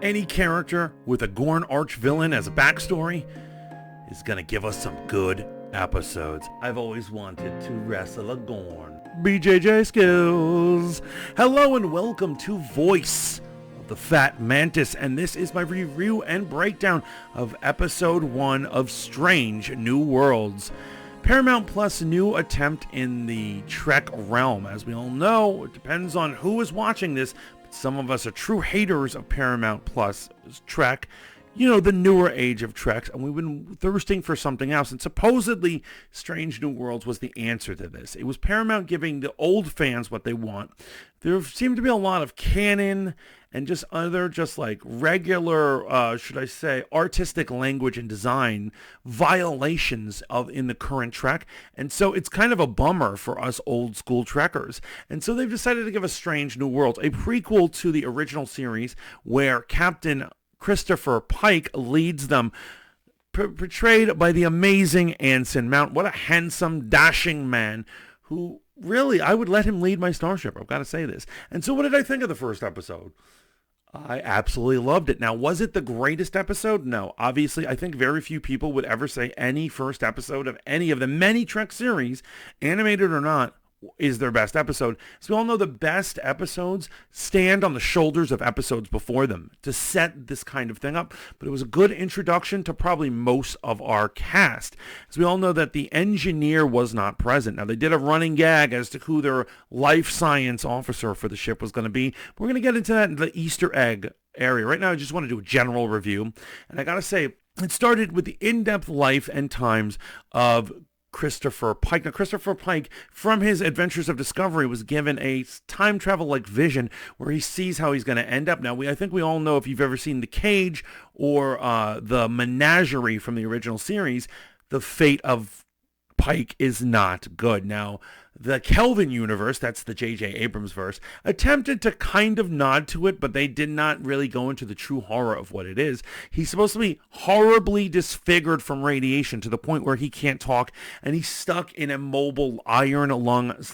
Any character with a Gorn arch-villain as a backstory is gonna give us some good episodes. I've always wanted to wrestle a Gorn. BJJ skills. Hello and welcome to Voice of the Fat Mantis, and this is my review and breakdown of episode 1 of Strange New Worlds. Paramount Plus' new attempt in the Trek realm. As we all know, it depends on who is watching this, but some of us are true haters of Paramount Plus' Trek. You know, the newer age of Trek, and we've been thirsting for something else, and supposedly Strange New Worlds was the answer to this. It was Paramount giving the old fans what they want. There seemed to be a lot of canon and just other like regular, should I say, artistic language and design violations in the current Trek, and so it's kind of a bummer for us old school Trekkers. And so they've decided to give us Strange New Worlds, a prequel to the original series where Captain Christopher Pike leads them, portrayed by the amazing Anson Mount. What a handsome, dashing man who really, I would let him lead my starship. I've got to say this. And so what did I think of the first episode? I absolutely loved it. Now, was it the greatest episode? No. Obviously, I think very few people would ever say any first episode of any of the many Trek series, animated or not, is their best episode. So we all know the best episodes stand on the shoulders of episodes before them to set this kind of thing up. But it was a good introduction to probably most of our cast. So we all know that the engineer was not present. Now, they did a running gag as to who their life science officer for the ship was going to be. We're going to get into that in the Easter egg area. Right now, I just want to do a general review. And I got to say, it started with the in-depth life and times of Christopher Pike. Now, Christopher Pike, from his Adventures of Discovery, was given a time travel-like vision where he sees how he's going to end up. Now, I think we all know, if you've ever seen The Cage or the Menagerie from the original series, the fate of Pike is not good. Now, the Kelvin universe, that's the J.J. Abrams verse, attempted to kind of nod to it, but they did not really go into the true horror of what it is. He's supposed to be horribly disfigured from radiation to the point where he can't talk, and he's stuck in a mobile iron lung /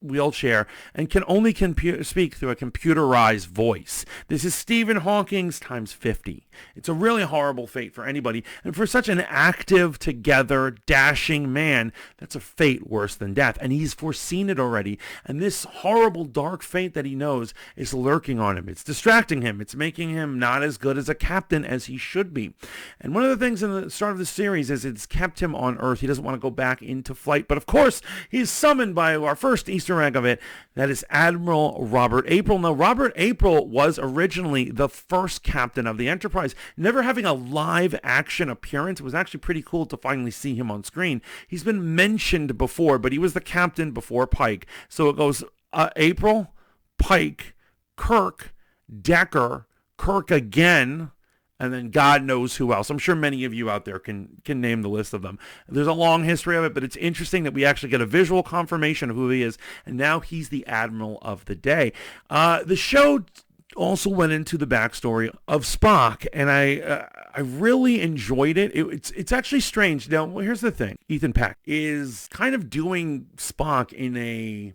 wheelchair and can only speak through a computerized voice. This is Stephen Hawking's times 50. It's a really horrible fate for anybody, and for such an active, together, dashing man, that's a fate worse than death, and he's foreseen it already, and this horrible dark fate that he knows is lurking on him. It's distracting him. It's making him not as good as a captain as he should be. And one of the things in the start of the series is it's kept him on Earth. He doesn't want to go back into flight, but of course he's summoned by our first Easter egg of it. That is Admiral Robert April. Now, Robert April was originally the first captain of the Enterprise. Never having a live action appearance, it was actually pretty cool to finally see him on screen. He's been mentioned before, but he was the captain before Pike. So it goes April, Pike, Kirk, Decker, Kirk again, and then God knows who else. I'm sure many of you out there can name the list of them. There's a long history of it, but it's interesting that we actually get a visual confirmation of who he is, and now he's the Admiral of the day. The show also went into the backstory of Spock, and I really enjoyed it. It's actually strange. Now, here's the thing. Ethan Peck is kind of doing Spock in a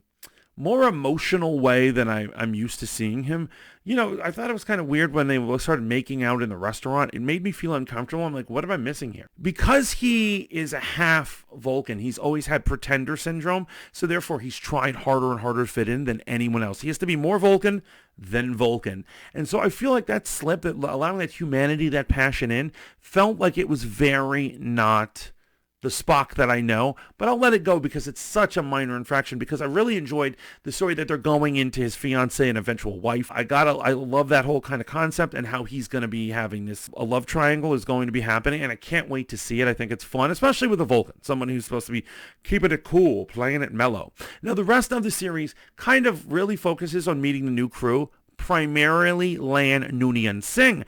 more emotional way than I'm used to seeing him. You know, I thought it was kind of weird when they started making out in the restaurant. It made me feel uncomfortable. I'm like, what am I missing here? Because he is a half Vulcan, he's always had pretender syndrome, so therefore he's tried harder and harder to fit in than anyone else. He has to be more Vulcan than Vulcan. And so I feel like that slip, that allowing that humanity, that passion in, felt like it was very not the Spock that I know, but I'll let it go because it's such a minor infraction, because I really enjoyed the story that they're going into his fiance and eventual wife. I love that whole kind of concept and how he's going to be having this, a love triangle is going to be happening, and I can't wait to see it. I think it's fun, especially with a Vulcan, someone who's supposed to be keeping it cool, playing it mellow. Now, the rest of the series kind of really focuses on meeting the new crew, primarily Lan Noonien Singh.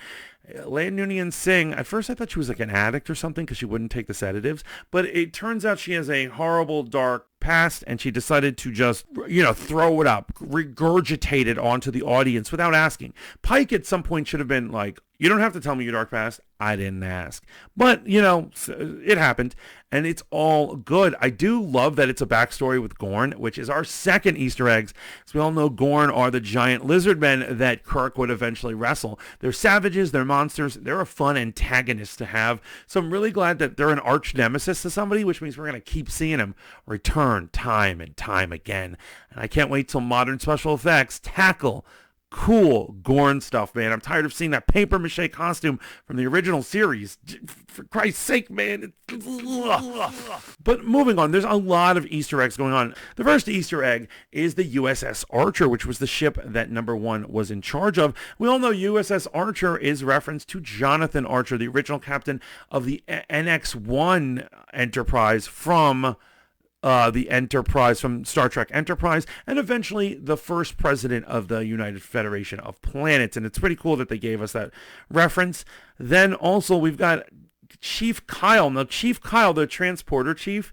Lan Noonien Singh, at first I thought she was like an addict or something because she wouldn't take the sedatives, but it turns out she has a horrible, dark past, and she decided to just, throw it up, regurgitate it onto the audience without asking. Pike at some point should have been like, You don't have to tell me your dark past. I didn't ask. But, you know, it happened, and it's all good. I do love that it's a backstory with Gorn, which is our second Easter eggs. As we all know, Gorn are the giant lizard men that Kirk would eventually wrestle. They're savages, they're monsters, they're a fun antagonist to have. So I'm really glad that they're an arch nemesis to somebody, which means we're going to keep seeing them return time and time again. And I can't wait till modern special effects tackle cool Gorn stuff, man. I'm tired of seeing that paper mache costume from the original series. For Christ's sake, man. But moving on, there's a lot of Easter eggs going on. The first Easter egg is the USS Archer, which was the ship that number 1 was in charge of. We all know USS Archer is reference to Jonathan Archer, the original captain of the NX-1 Enterprise from the Enterprise, from Star Trek Enterprise, and eventually the first president of the United Federation of Planets. And it's pretty cool that they gave us that reference. Then also we've got Chief Kyle. Now, Chief Kyle, the transporter chief,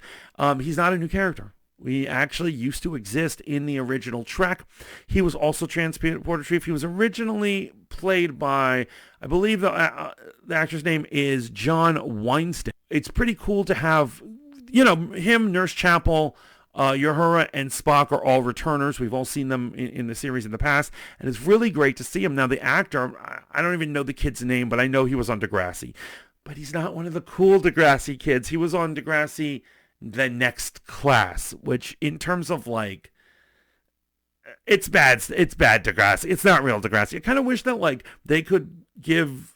he's not a new character. We actually used to exist in the original Trek. He was also transporter chief. He was originally played by, I believe the actor's name is John Weinstein. It's pretty cool to have, you know, him, Nurse Chapel, Uhura, and Spock are all returners. We've all seen them in the series in the past, and it's really great to see him. Now, the actor, I don't even know the kid's name, but I know he was on Degrassi. But he's not one of the cool Degrassi kids. He was on Degrassi The Next Class, which in terms of, like, it's bad Degrassi. It's not real Degrassi. I kind of wish that, like, they could give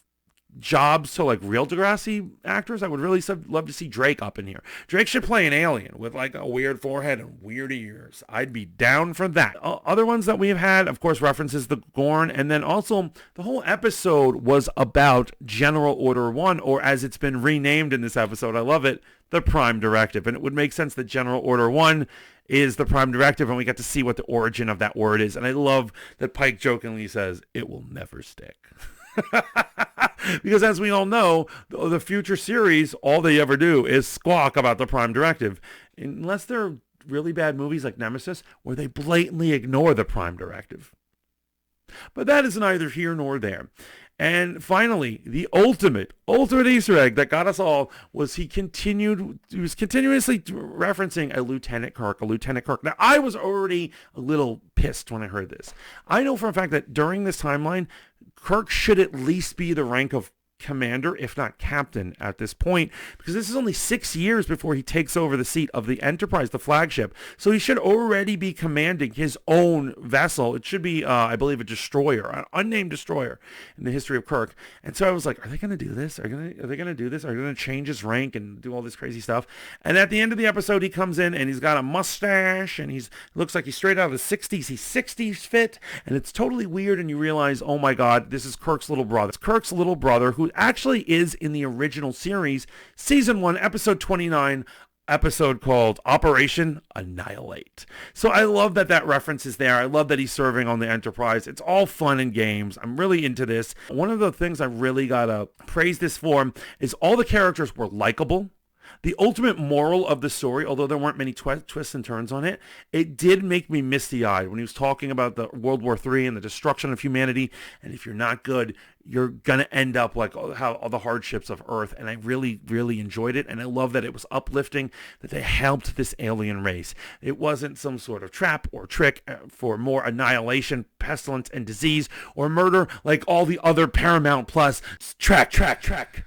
jobs to, like, real Degrassi actors. I would really love to see Drake up in here. Drake should play an alien with, like, a weird forehead and weird ears. I'd be down for that. Other ones that we've had, of course, references the Gorn, and then also the whole episode was about General Order 1, or as it's been renamed in this episode, I love it, the Prime Directive. And it would make sense that General Order 1 is the Prime Directive, and we get to see what the origin of that word is. And I love that Pike jokingly says, "It will never stick." Because as we all know, the future series, all they ever do is squawk about the Prime Directive. Unless they're really bad movies like Nemesis, where they blatantly ignore the Prime Directive. But that is neither here nor there. And finally, the ultimate Easter egg that got us all was he was continuously referencing a Lieutenant Kirk. Now, I was already a little pissed when I heard this. I know for a fact that during this timeline, Kirk should at least be the rank of commander, if not captain, at this point, because this is only 6 years before he takes over the seat of the Enterprise, the flagship. So he should already be commanding his own vessel. It should be, I believe, a destroyer, an unnamed destroyer in the history of Kirk. And so I was like, are they going to do this? Are they going to do this? Are they going to change his rank and do all this crazy stuff? And at the end of the episode, he comes in and he's got a mustache and looks like he's straight out of the 60s. He's 60s fit, and it's totally weird. And you realize, oh my God, this is Kirk's little brother. It's Kirk's little brother, who actually is in the original series, season 1, episode 29, episode called Operation Annihilate. So I love that reference is there. I love that he's serving on the Enterprise. It's all fun and games. I'm really into this. One of the things I really gotta praise this for is all the characters were likable. The ultimate moral of the story, although there weren't many twists and turns on it, it did make me misty-eyed when he was talking about the World War III and the destruction of humanity. And if you're not good, you're going to end up like how all the hardships of Earth. And I really, really enjoyed it. And I love that it was uplifting, that they helped this alien race. It wasn't some sort of trap or trick for more annihilation, pestilence, and disease, or murder like all the other Paramount Plus track.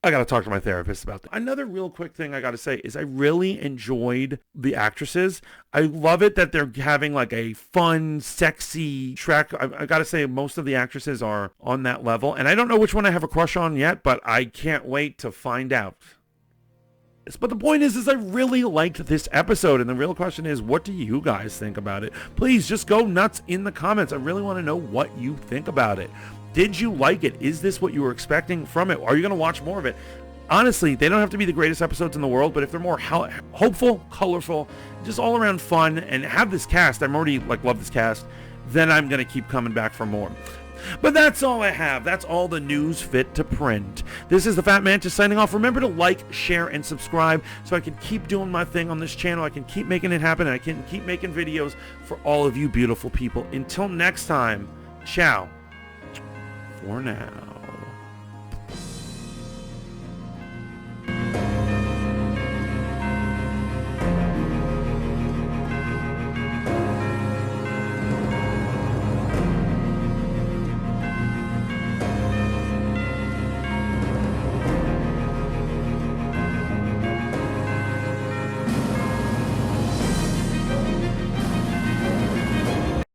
I got to talk to my therapist about that. Another real quick thing I got to say is I really enjoyed the actresses. I love it that they're having like a fun, sexy Trek. I got to say most of the actresses are on that level. And I don't know which one I have a crush on yet, but I can't wait to find out. But the point is I really liked this episode, and the real question is, what do you guys think about it? Please just go nuts in the comments. I really want to know what you think about it. Did you like it? Is this what you were expecting from it? Are you going to watch more of it? Honestly, they don't have to be the greatest episodes in the world, but if they're more hopeful, colorful, just all around fun, and have this cast, I'm already love this cast, then I'm going to keep coming back for more. But that's all I have. That's all the news fit to print. This is the Fat Mantis signing off. Remember to like, share, and subscribe so I can keep doing my thing on this channel. I can keep making it happen, and I can keep making videos for all of you beautiful people. Until next time, ciao. for now.